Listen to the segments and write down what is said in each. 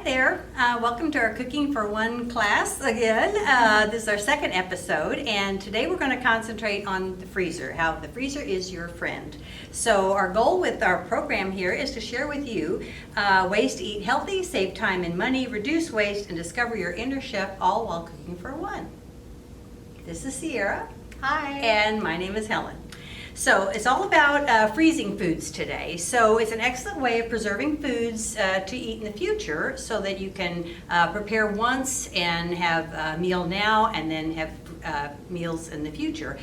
there. Welcome to our Cooking for One class again. This is our second episode, and today we're going to concentrate on the freezer, how the freezer is your friend. So our goal with our program here is to share with you ways to eat healthy, save time and money, reduce waste, and discover your inner chef, all while cooking for one. This is Sierra. Hi. And my name is Helen. So it's all about freezing foods today. So it's an excellent way of preserving foods to eat in the future so that you can prepare once and have a meal now and then have meals in the future.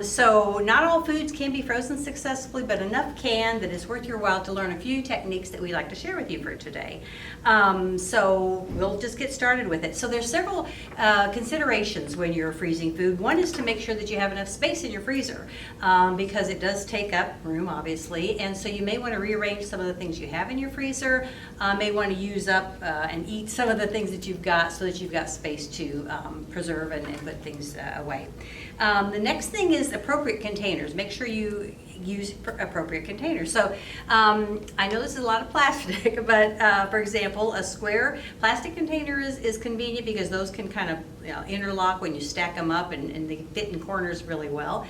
So not all foods can be frozen successfully, but enough can that it's worth your while to learn a few techniques that we like to share with you for today. So we'll just get started with it. So there's several considerations when you're freezing food. One is to make sure that you have enough space in your freezer. Because it does take up room, obviously, and so you may want to rearrange some of the things you have in your freezer, may want to use up and eat some of the things that you've got so that you've got space to preserve and put things away. The next thing is appropriate containers. Make sure you use appropriate containers. So I know this is a lot of plastic, but for example, a square plastic container is convenient because those can kind of interlock when you stack them up and they fit in corners really well.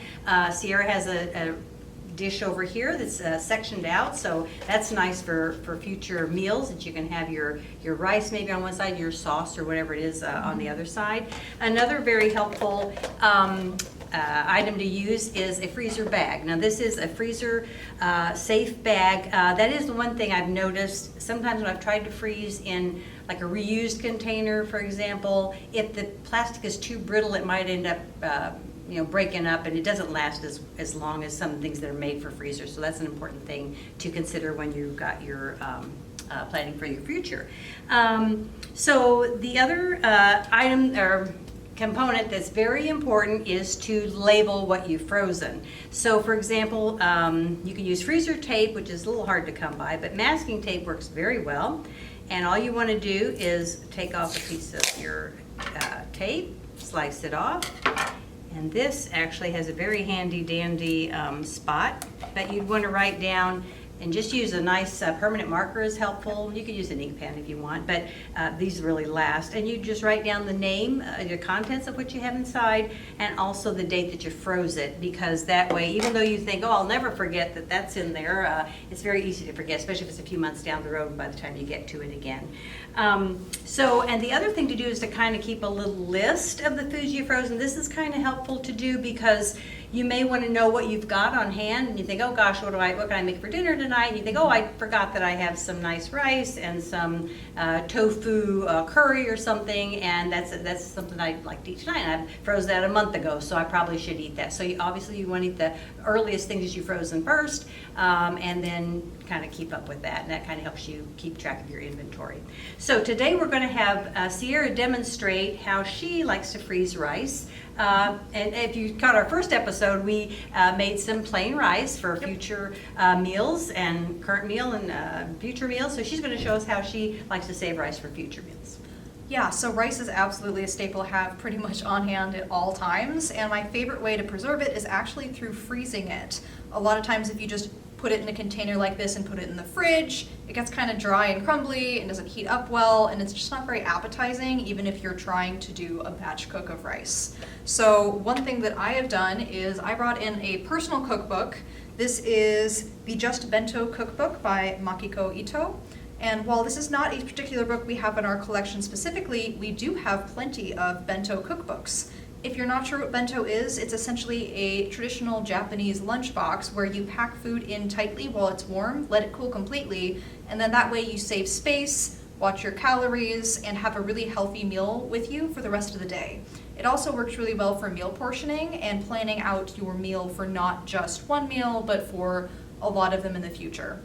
Sierra has a dish over here that's sectioned out, so that's nice for future meals that you can have your rice maybe on one side, your sauce or whatever it is on the other side. Another very helpful item to use is a freezer bag. Now this is a freezer safe bag. That is the one thing I've noticed. Sometimes when I've tried to freeze in like a reused container, for example, if the plastic is too brittle, it might end up breaking up, and it doesn't last as long as some things that are made for freezers. So that's an important thing to consider when you've got your planning for your future. So the other item or component that's very important is to label what you've frozen. So for example, you can use freezer tape, which is a little hard to come by, but masking tape works very well. And all you want to do is take off a piece of your tape, slice it off. And this actually has a very handy dandy spot that you'd want to write down, and just use a nice permanent marker is helpful. You could use an ink pen if you want, but these really last. And you just write down the name, the contents of what you have inside, and also the date that you froze it, because that way, even though you think, oh, I'll never forget that that's in there, it's very easy to forget, especially if it's a few months down the road by the time you get to it again. And the other thing to do is to kind of keep a little list of the foods you've frozen. This is kind of helpful to do because you may want to know what you've got on hand, and you think, oh gosh, what can I make for dinner tonight? And you think, oh, I forgot that I have some nice rice and some tofu curry or something, and that's something I'd like to eat tonight. And I froze that a month ago, so I probably should eat that. So obviously you want to eat the earliest things that you've frozen first, and then kind of keep up with that, and that kind of helps you keep track of your inventory. So today we're going to have Sierra demonstrate how she likes to freeze rice. And if you caught our first episode, we made some plain rice for future meals and current meal and future meals. So she's going to show us how she likes to save rice for future meals. Yeah, so rice is absolutely a staple to have pretty much on hand at all times, and my favorite way to preserve it is actually through freezing it. A lot of times if you just put it in a container like this and put it in the fridge, it gets kind of dry and crumbly and doesn't heat up well, and it's just not very appetizing even if you're trying to do a batch cook of rice. So one thing that I have done is I brought in a personal cookbook. This is the Just Bento cookbook by Makiko Itoh. And while this is not a particular book we have in our collection specifically, we do have plenty of bento cookbooks. If you're not sure what bento is, it's essentially a traditional Japanese lunchbox where you pack food in tightly while it's warm, let it cool completely, and then that way you save space, watch your calories, and have a really healthy meal with you for the rest of the day. It also works really well for meal portioning and planning out your meal for not just one meal, but for a lot of them in the future.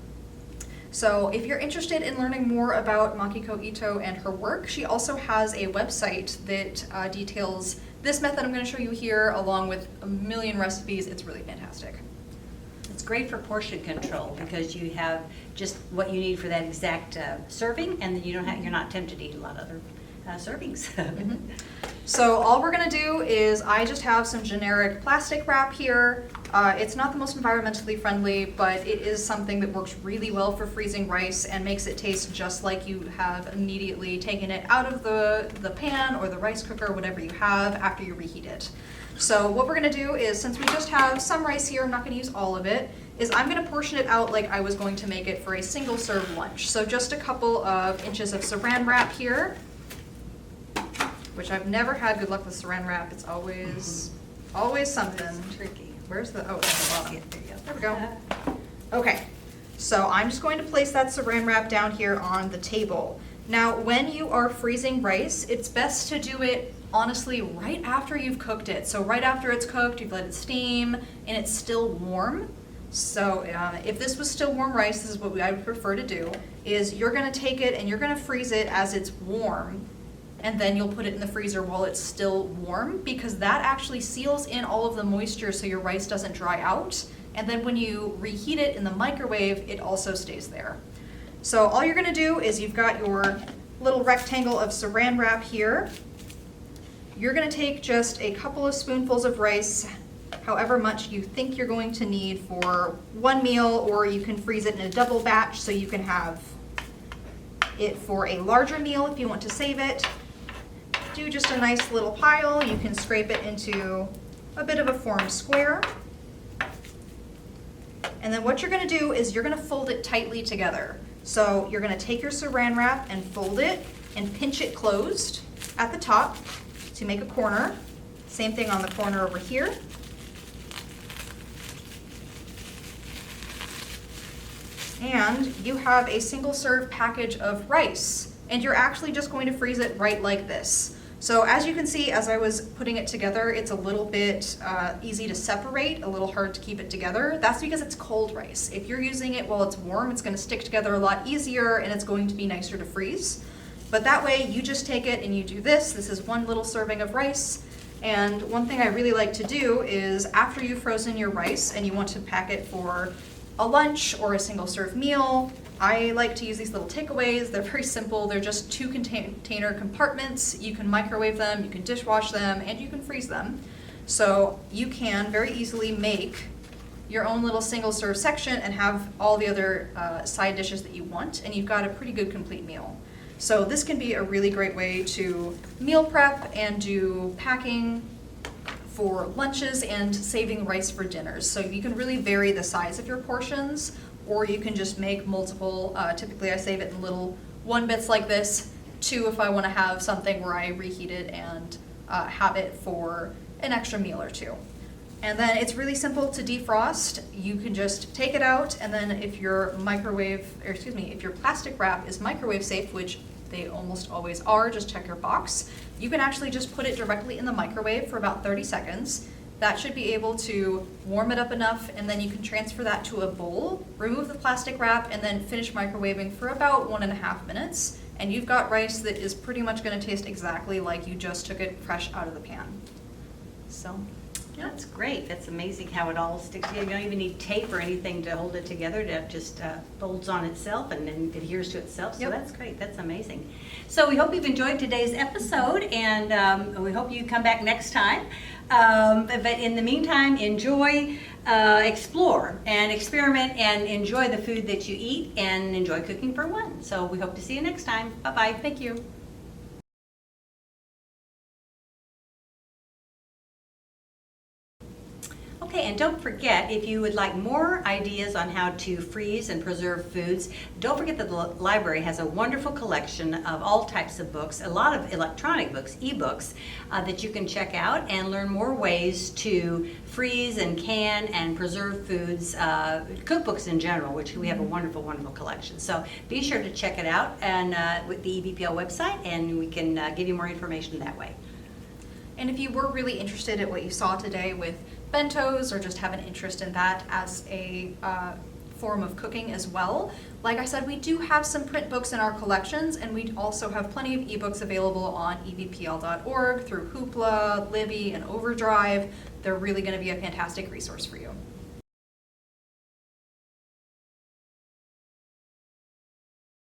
So if you're interested in learning more about Makiko Itoh and her work, she also has a website that details this method I'm going to show you here, along with a million recipes. It's really fantastic. It's great for portion control because you have just what you need for that exact serving, and then you're not tempted to eat a lot of other servings. So all we're going to do is I just have some generic plastic wrap here, It's not the most environmentally friendly, but it is something that works really well for freezing rice and makes it taste just like you have immediately taken it out of the pan or the rice cooker, whatever you have, after you reheat it. So what we're gonna do is, since we just have some rice here, I'm not gonna use all of it, is I'm gonna portion it out like I was going to make it for a single serve lunch. So just a couple of inches of saran wrap here, which I've never had good luck with saran wrap. It's always something. It's tricky. Where's the, oh, it's at the bottom. There you go. There we go. Okay, so I'm just going to place that saran wrap down here on the table. Now, when you are freezing rice, it's best to do it honestly right after you've cooked it. So right after it's cooked, you've let it steam, and it's still warm. So if this was still warm rice, this is what I would prefer to do, is you're gonna take it and you're gonna freeze it as it's warm, and then you'll put it in the freezer while it's still warm, because that actually seals in all of the moisture so your rice doesn't dry out. And then when you reheat it in the microwave, it also stays there. So all you're gonna do is, you've got your little rectangle of saran wrap here. You're gonna take just a couple of spoonfuls of rice, however much you think you're going to need for one meal, or you can freeze it in a double batch so you can have it for a larger meal if you want to save it. Do just a nice little pile. You can scrape it into a bit of a formed square. And then what you're gonna do is you're gonna fold it tightly together. So you're gonna take your saran wrap and fold it and pinch it closed at the top to make a corner. Same thing on the corner over here. And you have a single serve package of rice, and you're actually just going to freeze it right like this. So as you can see, as I was putting it together, it's a little bit easy to separate, a little hard to keep it together. That's because it's cold rice. If you're using it while it's warm, it's gonna stick together a lot easier, and it's going to be nicer to freeze. But that way, you just take it and you do this. This is one little serving of rice. And one thing I really like to do is, after you've frozen your rice and you want to pack it for a lunch or a single serve meal, I like to use these little takeaways. They're very simple. They're just 2 container compartments. You can microwave them, you can dishwash them, and you can freeze them. So you can very easily make your own little single serve section and have all the other side dishes that you want, and you've got a pretty good complete meal. So this can be a really great way to meal prep and do packing for lunches and saving rice for dinners. So you can really vary the size of your portions, or you can just make multiple. Typically I save it in little 1 bits like this, 2 if I want to have something where I reheat it and have it for an extra meal or 2. And then it's really simple to defrost. You can just take it out, and then if your if your plastic wrap is microwave safe, which they almost always are, just check your box, you can actually just put it directly in the microwave for about 30 seconds. That should be able to warm it up enough, and then you can transfer that to a bowl, remove the plastic wrap, and then finish microwaving for about 1.5 minutes. And you've got rice that is pretty much gonna taste exactly like you just took it fresh out of the pan. So, yeah. That's great. That's amazing how it all sticks together. You don't even need tape or anything to hold it together. It just folds on itself and then adheres to itself. So Yep. That's great. That's amazing. So we hope you've enjoyed today's episode, and we hope you come back next time. But in the meantime, enjoy, explore, and experiment, and enjoy the food that you eat, and enjoy cooking for one. So we hope to see you next time. Bye-bye. Thank you. Okay, and don't forget, if you would like more ideas on how to freeze and preserve foods, don't forget that the library has a wonderful collection of all types of books, a lot of electronic books, e-books, that you can check out and learn more ways to freeze and can and preserve foods, cookbooks in general, which we have a wonderful, wonderful collection. So be sure to check it out and with the EVPL website, and we can give you more information that way. And if you were really interested in what you saw today with bentos, or just have an interest in that as a form of cooking as well, like I said, we do have some print books in our collections, and we also have plenty of ebooks available on evpl.org through Hoopla, Libby, and Overdrive. They're really going to be a fantastic resource for you.